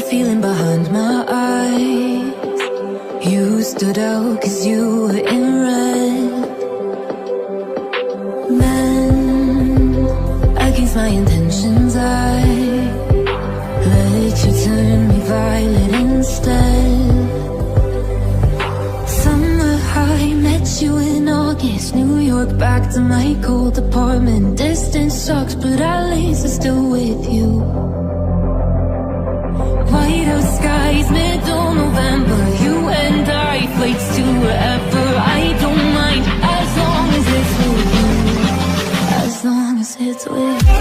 feeling behind my eyes. You stood out cause you were in red. Men against my intentions, I let you turn me violet instead. Summer high, met you in August. New York, back to my cold apartment. Distance sucks, but at least I'm still with you. Whiteout skies, middle November. You and I, flights to wherever. I don't mind, as long as it's with you. As long as it's with you.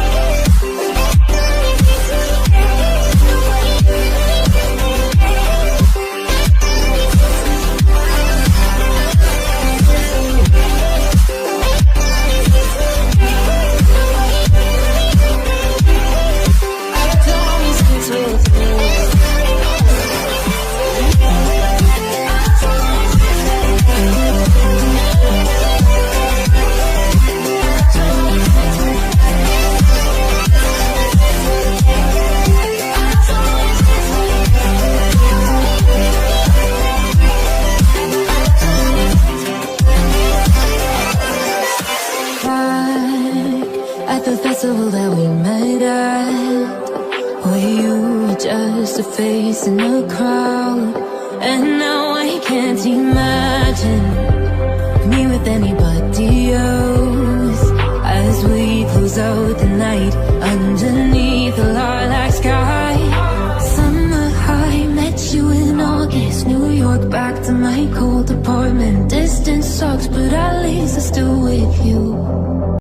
That we met at, where you were just a face in the crowd. And now I can't imagine me with anybody else. As we close out the night,